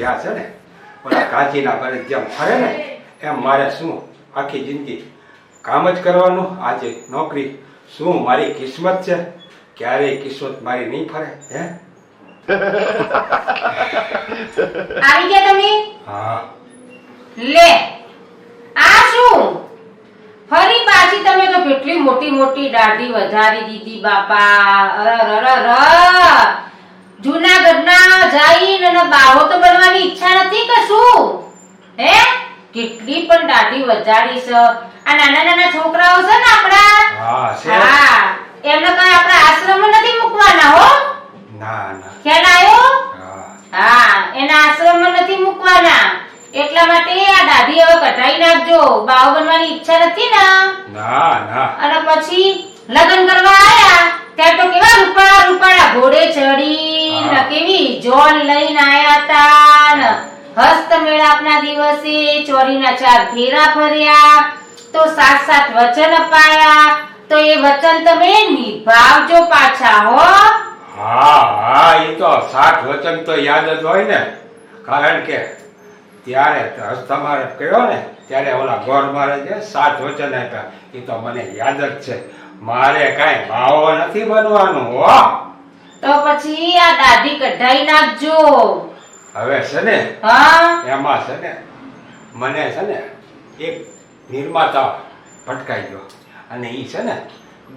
આ છે ને ઓલા કાચીના ઘરે જેમ ફરે ને એમ મારે શું આખી જિંદગી કામ જ કરવાનું. આજે નોકરી શું મારી કિસ્મત છે? ક્યારેય કિસ્મત મારી નહીં ફરે. હે આવી ગયા તમે? હા. લે આ શું ફરી પાછી તમે તો કેટલી મોટી મોટી દાઢી વધારી દીધી બાપા. અરરરર જૂનાગઢના જઈને અને બાવો તો બનવાની ઈચ્છા નથી કે શું? હે કેટલી પણ દાઢી વધારી છે. આ નાના નાના છોકરાઓ છે ને આપણા, હા છે. હા એમને કઈ આપણા આશ્રમમાં નથી મૂકવાના હો. ના ના. ખ્યાલ આવ્યો? હા. હા એના આશ્રમમાં નથી મૂકવાના. એટલા માટે આ દાઢી હવે કઢાઈ નાખજો. બાવો બનવાની ઈચ્છા નથી ને? ના ના. અને પછી લગ્ન કરવા આયા ત્યારે તો કેવા રૂપાળા રૂપાળા ઘોડે ચડી કેવી જોન લઈને આયા તા ને હસ્ત મેળાપના દિવસે ચોરીના 4 ફેરા ફર્યા તો 7 વચન અપાયા. તો એ વચન તમે નિભાવજો પાછા હો. હા હા એ તો 7 વચન તો યાદ જ હોય ને. કારણ કે ત્યારે તમારે કહ્યો ને ત્યારે ઓલા ગોર મહારાજે 7 વચન આપ્યા. એ તો મને યાદ જ છે. મારે કાંઈ ભાવો નથી બનવાનું હો. તો પછી આ દાઢી કઢાઈ નાખજો હવે છે ને હા. એમાં છે ને મને છે ને એક નિર્માતા ભટકાઈ ગયો અને એ છે ને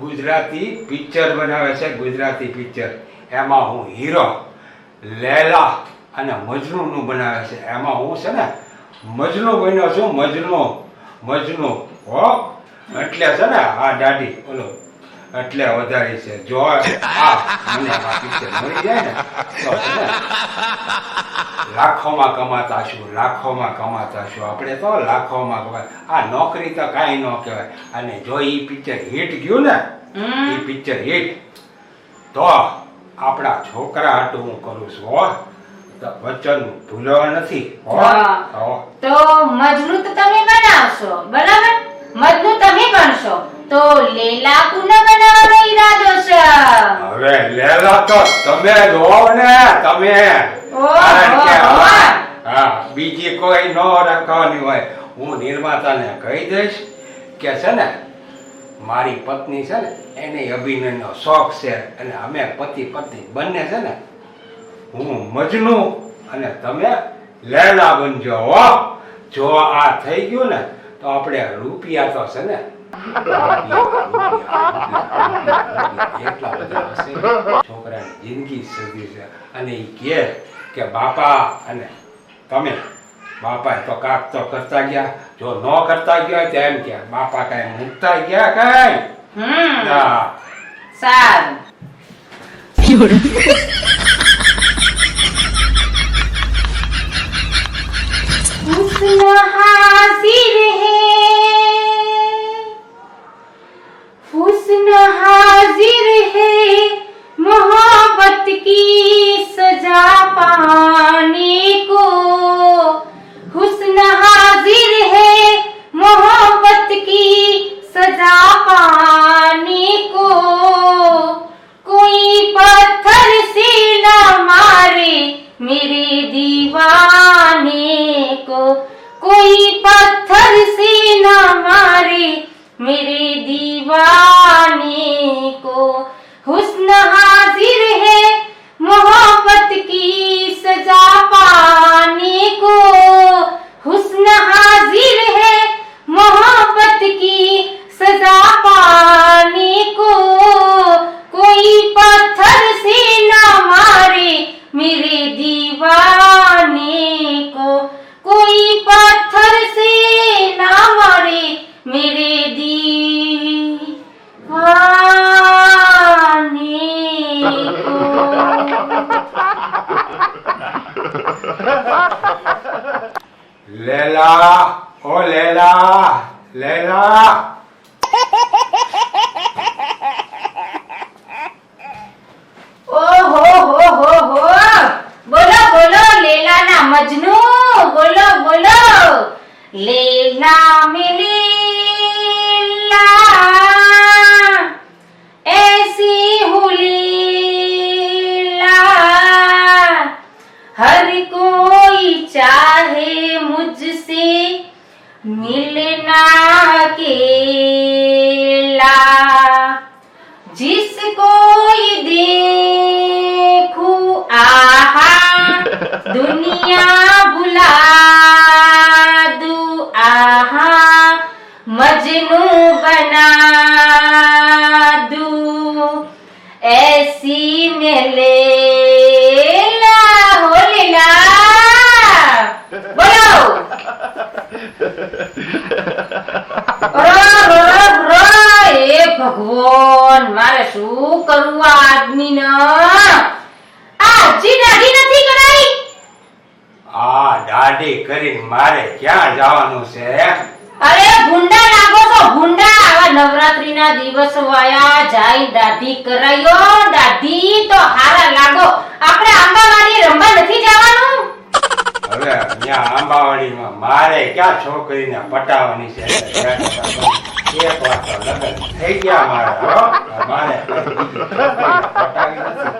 ગુજરાતી પિક્ચર બનાવે છે. ગુજરાતી પિક્ચર એમાં હું હીરો, લેલા અને મજનૂનું બનાવે છે. એમાં હું છે ને મજનુ બન્યો છું. મજનુ હો. એટલે છે ને આ દાઢી ઓલો એટલે વધારી છે. જો મને આ પિક્ચર મળી જાય ને તો છે ને લાખોમાં કમાતા છું. આપણે તો લાખોમાં કમાય. આ નોકરી તો કાંઈ ન કહેવાય. અને જો એ પિક્ચર હિટ ગયું ને એ પિક્ચર હિટ તો આપણા છોકરા હાટું હું કરું છું હો. તો વચન ભૂલવા નથી હો. તો મજનુ તો તમે બનાવશો બરાબર. મજનુ તમે બનશો તો લેલા કોને બનાવવાનો ઈરાદો છે? હવે લેલા તો તમે જોવો ને તમે. હા બીજી કોઈ ન રાખવાની હોય. હું નિર્માતાને કહી દઈશ કે છે ને મારી પત્ની છે ને એને અભિનયનો શોખ છે અને અમે પતિ પત્ની બંને છે ને હું મજનુ અને તમે લેલા બનજો હો. જો આ થઈ ગયું ને તો આપણે રૂપિયા તો છે ને એટલા બધા હશે. છોકરાની જિંદગી સદી છે અને એ કહે કે બાપા અને તમે બાપા તો કાક તો કરતા ગયા. જો ન કરતા ગયા તો એમ કે બાપા કઈ મૂકતા ગયા કઈ. સારું. हुस्न हाजिर है मोहब्बत की सजा पाने को. हुस्न हाजिर है मोहब्बत की सजा पाने को. कोई पत्थर से न मारे मेरे दीवाने को. कोई पत्थर से न मारे मेरे दीवाने को. हुस्न हाजिर है मोहब्बत की सजा पाने को. हुस्न हाजिर है मोहब्बत की सजा पाने को. कोई पत्थर से न मारे मेरे दीवाने को. कोई पत्थर से न मारे मेरे दीवाने को. લેલા ઓ લેલા લેલા. ઓહો હો હો હો. બોલો બોલો લેલાના મજનુ. બોલો બોલો. લેલા में लेला ऐसी हूँ लेला. हर कोई दुनिया भुला दूं आहा मजनू बना दूं ऐसी में लेला हो लीला बोलो એ ભગવાન મારે શું કરવું આ આદમીને આ હજી દાઢી નથી કરાઈ આ દાઢી કરીને મારે ક્યાં જવાનું છે? અરે ભૂંડા લાગો છો ભૂંડા આવા નવરાત્રીના દિવસો આયા જાય દાઢી કરાયો દાઢી તો હારા લાગો આપણે આંબાવાડી રમવા નથી જવાનું હવે ત્યાં આંબાવાડીમાં મારે ક્યાં છોકરીને પટાવવાની છે? એક વાર તો લગ્ન થઈ ગયા મારે, હો. મારે પટાવી નથી.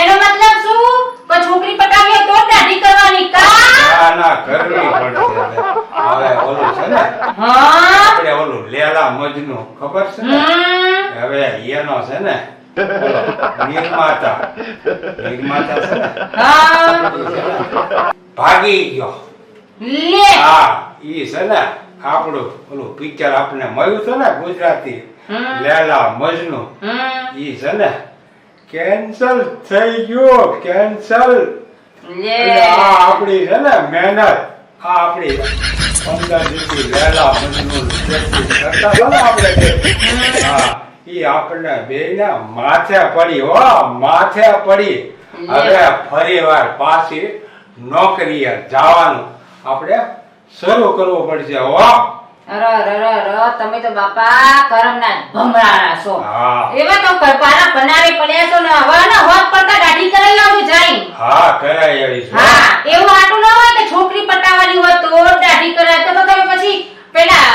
એનો મતલબ શું કોઈ છોકરી પટાવીએ તો દાઢી કરવાની કા ના કરવી પડશે. હવે ઓલું છે ને હા આપણે ઓલું લેલા મજનુ ખબર છે ને? હવે એનો છે ને ઓલો નિર્માતા છે ને હા ભાગી ગયો. લે હા ઈ છે ને આપણું ઓલું પિક્ચર આપણે મળ્યું છે ને ગુજરાતી લેલા મજનુ ઈ છે ને કેન્સલ થઈ ગયો કેન્સલ. લે આ આપણી છે ને મહેનત આ આપણી 15 જેટલી લેલા મજનુ practice કરતા હતા ને આપણે બે. હા ઈ આપણને બેયને માથે પડી હો માથે પડી. હવે ફરીવાર પાછી નોકરીએ જવાનું આપણે શરૂ કરવું પડશે હો. તમે તો બાપા કરમના ભમરાના છો હા એવા તો કરપાના બનારે પડ્યા છો ને હવે ને હોત પડતા દાઢી કરાઈ લાવું જાય હા કરાઈ આવીશું. હા એવું આટલું ન હોય કે છોકરી પટાવવાની હોય તો દાઢી કરાય તો તમે પછી પેલા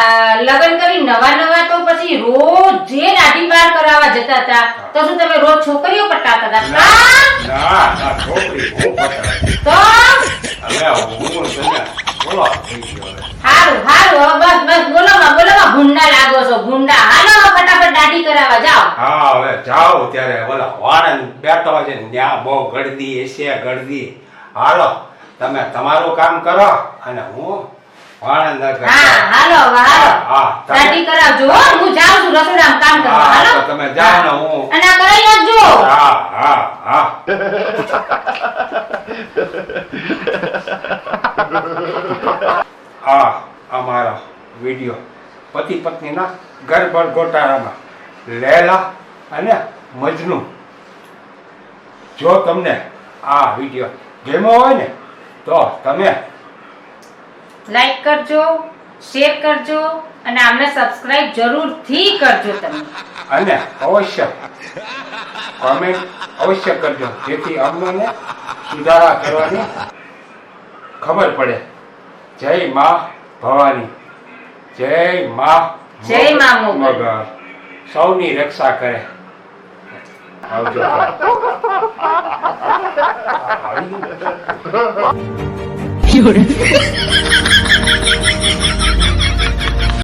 લગ્ન કરી નવા તો પછી રોજ જે દાઢી બાર કરાવવા જતા હતા તો શું તમે રોજ છોકરીઓ પટાવતા હતા ના ના છોકરી હું પટાવે. તો હવે હું છે ને બોલો થઈ ગયો હવે. હારું હારું હવે બસ બોલો ભૂંડા લાગો છો ભૂંડા હાલો ફટાફટ દાઢી કરાવવા જાઓ હા હવે જાઓ ત્યારે ઓલા વાણંદ બેઠો છે ને ત્યાં બહુ ગળદી હશે ગળદી. હાલો તમે તમારું કામ કરો અને હું વાણંદ હા હાલો હવે હાલો હા દાઢી કરાવજો હો હું જાઉં છું રસોડામાં કામ કરવા હા હાલો તો તમે જાઓ ને હું અને આ કરાઈ નાખજો હા હા હા હા અમારા વિડિયો પતિ પત્નીના ગરબડ ગોટાળામાં લેલા અને મજનુ. જો તમને આ વિડિયો ગમ્યો હોય ને તો તમે લાઈક કરજો શેર કરજો અને આમને સબસ્ક્રાઇબ જરૂરથી કરજો તમે અને અવશ્ય કોમેન્ટ અવશ્ય કરજો જેથી અમને સુધારા કરવાની ખબર પડે. જય માં ભવાની જય માં મોગલ સૌની રક્ષા કરે. આવજો. Fiore.